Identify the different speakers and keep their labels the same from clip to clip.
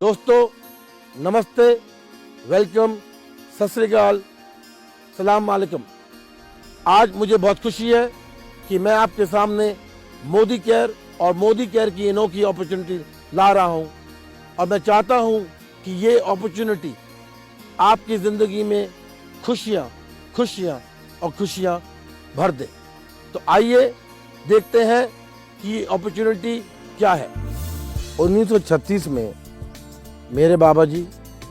Speaker 1: दोस्तों नमस्ते, वेलकम, सत श्री अकाल, सलाम वालेकुम। आज मुझे बहुत खुशी है कि मैं आपके सामने मोदी केयर और मोदी केयर की अनोखी अपॉर्चुनिटी ला रहा हूं और मैं चाहता हूं कि ये अपॉर्चुनिटी आपकी ज़िंदगी में खुशियां खुशियां और खुशियां भर दे। तो आइए देखते हैं कि अपॉर्चुनिटी क्या है। 1936 में मेरे बाबा जी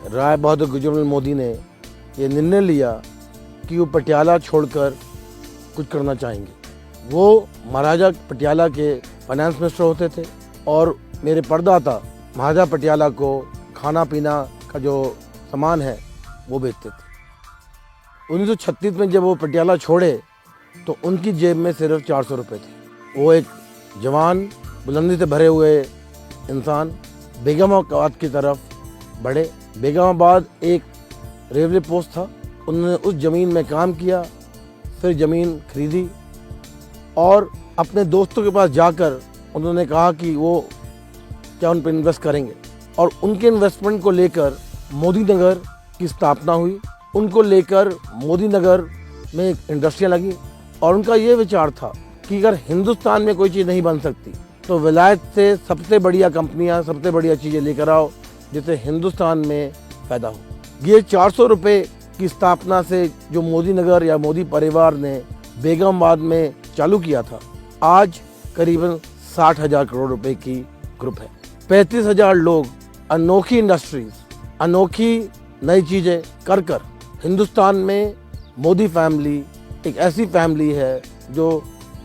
Speaker 1: राय बहादुर गुजरलाल मोदी ने ये निर्णय लिया कि वो पटियाला छोड़कर कुछ करना चाहेंगे। वो महाराजा पटियाला के फाइनेंस मिनिस्टर होते थे और मेरे परदाता महाराजा पटियाला को खाना पीना का जो सामान है वो बेचते थे। 1936 में जब वो पटियाला छोड़े तो उनकी जेब में सिर्फ 400 रुपये थे। वो एक जवान बुलंदी से भरे हुए इंसान बेगमाबाद की तरफ बढ़े। बेगमाबाद एक रेलवे पोस्ट था, उन्होंने उस ज़मीन में काम किया, फिर ज़मीन खरीदी और अपने दोस्तों के पास जाकर उन्होंने कहा कि वो क्या उन पर इन्वेस्ट करेंगे और उनके इन्वेस्टमेंट को लेकर मोदी नगर की स्थापना हुई। उनको लेकर मोदी नगर में एक इंडस्ट्रियाँ लगी और उनका ये विचार था कि अगर हिंदुस्तान में कोई चीज़ नहीं बन सकती तो विलायत से सबसे बढ़िया कंपनियां, सबसे बढ़िया चीज़ें लेकर आओ जिससे हिंदुस्तान में फ़ायदा हो। ये 400 रुपये की स्थापना से जो मोदी नगर या मोदी परिवार ने बेगमाबाद में चालू किया था, आज करीबन 60,000 करोड़ रुपए की ग्रुप है। 35,000 लोग अनोखी इंडस्ट्रीज, अनोखी नई चीज़ें कर कर हिंदुस्तान में मोदी फैमिली एक ऐसी फैमिली है जो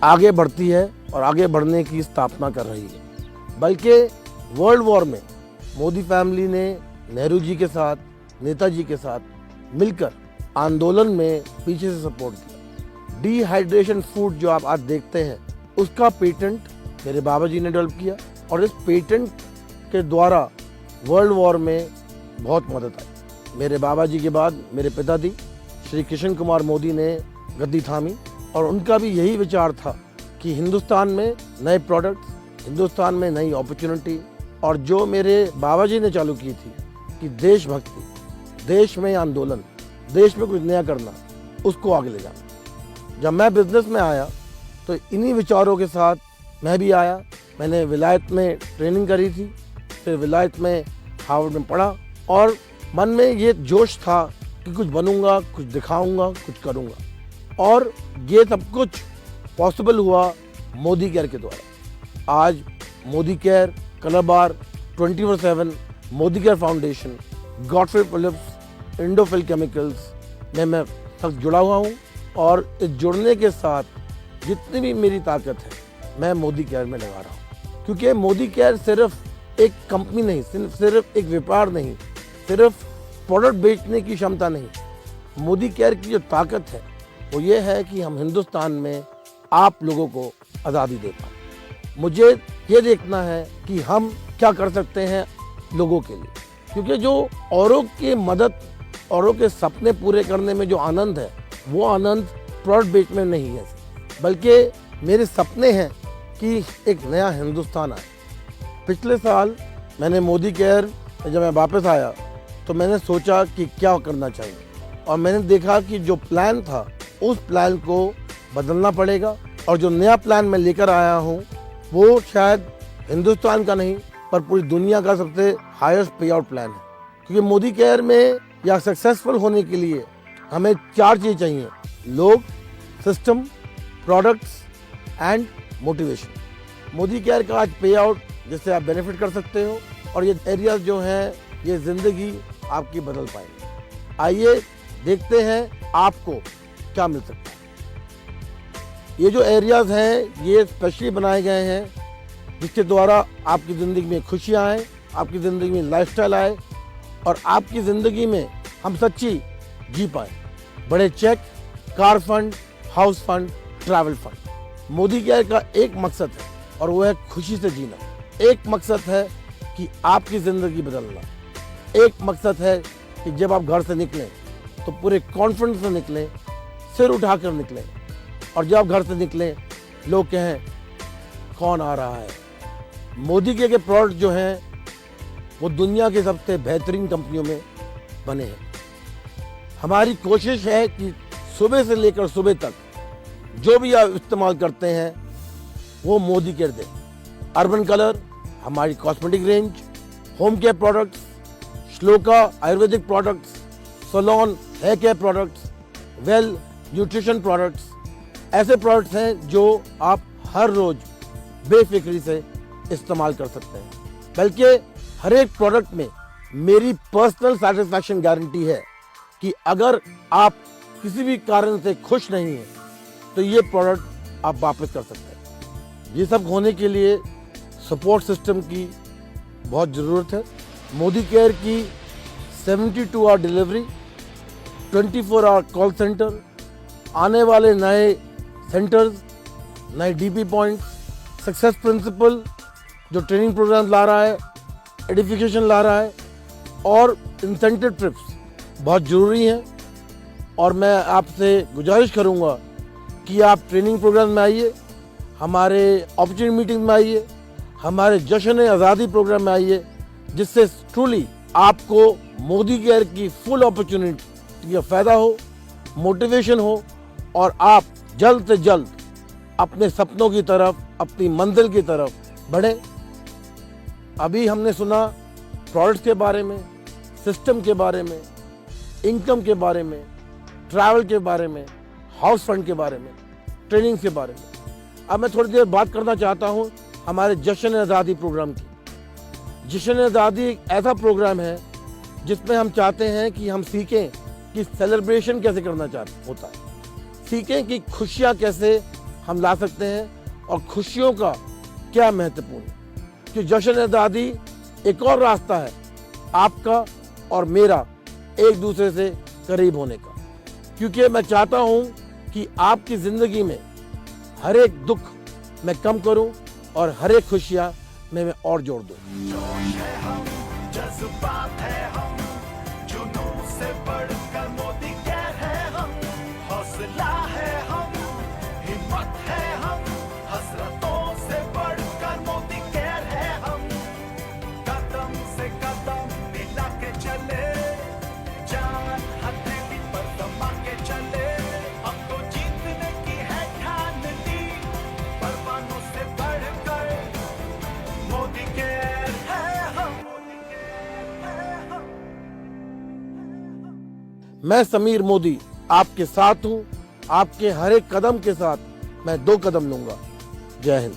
Speaker 1: आगे बढ़ती है और आगे बढ़ने की स्थापना कर रही है। बल्कि वर्ल्ड वॉर में मोदी फैमिली ने नेहरू जी के साथ, नेताजी के साथ मिलकर आंदोलन में पीछे से सपोर्ट किया। डिहाइड्रेशन फूड जो आप आज देखते हैं उसका पेटेंट मेरे बाबा जी ने डेवलप किया और इस पेटेंट के द्वारा वर्ल्ड वॉर में बहुत मदद आई। मेरे बाबा जी के बाद मेरे पिताजी श्री कृष्ण कुमार मोदी ने गद्दी थामी और उनका भी यही विचार था कि हिंदुस्तान में नए प्रोडक्ट्स, हिंदुस्तान में नई अपॉर्चुनिटी और जो मेरे बाबा जी ने चालू की थी कि देशभक्ति, देश में आंदोलन, देश में कुछ नया करना, उसको आगे ले जाना। जब मैं बिजनेस में आया तो इन्हीं विचारों के साथ मैं भी आया। मैंने विलायत में ट्रेनिंग करी थी, फिर विलायत में हार्वर्ड में पढ़ा और मन में ये जोश था कि कुछ बनूंगा, कुछ दिखाऊंगा, कुछ करूंगा और ये सब कुछ पॉसिबल हुआ मोदी केयर के द्वारा। आज मोदी केयर, कलर बार, 24/7, Modi care foundation, Godfrey Phillips, Indofil chemicals में मैं सख्त जुड़ा हुआ हूँ और इस जुड़ने के साथ जितनी भी मेरी ताकत है मैं मोदी केयर में लगा रहा हूँ। क्योंकि मोदी केयर सिर्फ एक कंपनी नहीं, सिर्फ एक व्यापार नहीं, सिर्फ प्रोडक्ट बेचने की क्षमता नहीं। मोदी केयर की जो ताकत है वो ये है कि हम हिंदुस्तान में आप लोगों को आज़ादी दे पाएं। मुझे ये देखना है कि हम क्या कर सकते हैं लोगों के लिए, क्योंकि जो औरों की मदद, औरों के सपने पूरे करने में जो आनंद है वो आनंद प्रोडक्ट बेचने में नहीं है, बल्कि मेरे सपने हैं कि एक नया हिंदुस्तान आए। पिछले साल मैंने मोदी केयर जब मैं वापस आया तो मैंने सोचा कि क्या करना चाहिए और मैंने देखा कि जो प्लान था उस प्लान को बदलना पड़ेगा और जो नया प्लान मैं लेकर आया हूँ वो शायद हिंदुस्तान का नहीं पर पूरी दुनिया का सबसे हाईएस्ट पे आउट प्लान है। क्योंकि मोदी केयर में या सक्सेसफुल होने के लिए हमें 4 चीज़ चाहिए: लोग, system, products and motivation. Modi care का आज पे आउट जिससे आप बेनिफिट कर सकते हो और ये एरियाज जो हैं ये ज़िंदगी आपकी बदल पाएंगे। आइए देखते हैं आपको क्या मिल सकता है। ये जो एरियाज हैं ये स्पेशली बनाए गए हैं जिसके द्वारा आपकी ज़िंदगी में खुशियाँ आए, आपकी ज़िंदगी में लाइफस्टाइल आए और आपकी ज़िंदगी में हम सच्ची जी पाए। बड़े check, car fund, house fund, travel fund. Modi care का एक मकसद है और वो है खुशी से जीना। एक मकसद है कि आपकी ज़िंदगी बदलना। एक मकसद है कि जब आप घर से निकलें तो पूरे कॉन्फिडेंस से निकलें, सिर उठाकर निकलें और जब आप घर से निकलें लोग कहें कौन आ रहा है। मोदी के प्रोडक्ट जो हैं वो दुनिया के सबसे बेहतरीन कंपनियों में बने हैं। हमारी कोशिश है कि सुबह से लेकर सुबह तक जो भी आप इस्तेमाल करते हैं वो मोदी केयर दें। अर्बन कलर हमारी cosmetic range, home care products, Shloka ayurvedic products, salon hair care products, well nutrition products, ऐसे प्रोडक्ट्स हैं जो आप हर रोज बेफिक्री से इस्तेमाल कर सकते हैं। बल्कि हर एक प्रोडक्ट में मेरी पर्सनल सेटिस्फैक्शन गारंटी है कि अगर आप किसी भी कारण से खुश नहीं हैं तो ये प्रोडक्ट आप वापस कर सकते हैं। ये सब होने के लिए सपोर्ट सिस्टम की बहुत ज़रूरत है। मोदी केयर की 72 hour delivery, 24 hour call centre, आने वाले नए सेंटर्स, नए डीपी पॉइंट्स, सक्सेस प्रिंसिपल जो ट्रेनिंग प्रोग्राम ला रहा है, एडिफिकेशन ला रहा है और इंसेंटिव ट्रिप्स बहुत ज़रूरी हैं। और मैं आपसे गुजारिश करूंगा कि आप ट्रेनिंग प्रोग्राम में आइए, हमारे अपॉर्चुनिटी मीटिंग में आइए, हमारे जश्न आज़ादी प्रोग्राम में आइए, जिससे ट्रूली आपको मोदी केयर की फुल अपॉर्चुनिटी का फ़ायदा हो, मोटिवेशन हो और आप जल्द से जल्द अपने सपनों की तरफ, अपनी मंजिल की तरफ बढ़ें। अभी हमने सुना प्रोडक्ट्स के बारे में, सिस्टम के बारे में, इनकम के बारे में, ट्रैवल के बारे में, हाउस फंड के बारे में, ट्रेनिंग के बारे में। अब मैं थोड़ी देर बात करना चाहता हूँ हमारे जश्न आज़ादी प्रोग्राम की। जश्न आज़ादी एक ऐसा प्रोग्राम है जिसमें हम चाहते हैं कि हम सीखें कि सेलिब्रेशन कैसे करना होता है, सीखें कि खुशियाँ कैसे हम ला सकते हैं और खुशियों का क्या महत्वपूर्ण है। कि जश्न आज़ादी एक और रास्ता है आपका और मेरा एक दूसरे से करीब होने का, क्योंकि मैं चाहता हूं कि आपकी जिंदगी में हर एक दुख मैं कम करूं और हर एक खुशियां मैं और जोड़ दूं।
Speaker 2: जोश है हम, जज्बात है हम, जुनून से बढ़कर मोदी केयर है हम, हौसला है हम, हिम्मत है हम, हसरतों से बढ़कर मोदी केयर है हम, कदम से कदम मिला के चले, जान हथेली पर दबा के चले, अब तो जीतने की है ठान ली, परवानों से बढ़कर मोदी केयर है हम, मोदी केयर है हम।
Speaker 1: मैं समीर मोदी आपके साथ हूं, आपके हर एक कदम के साथ मैं 2 कदम लूंगा। जय हिंद।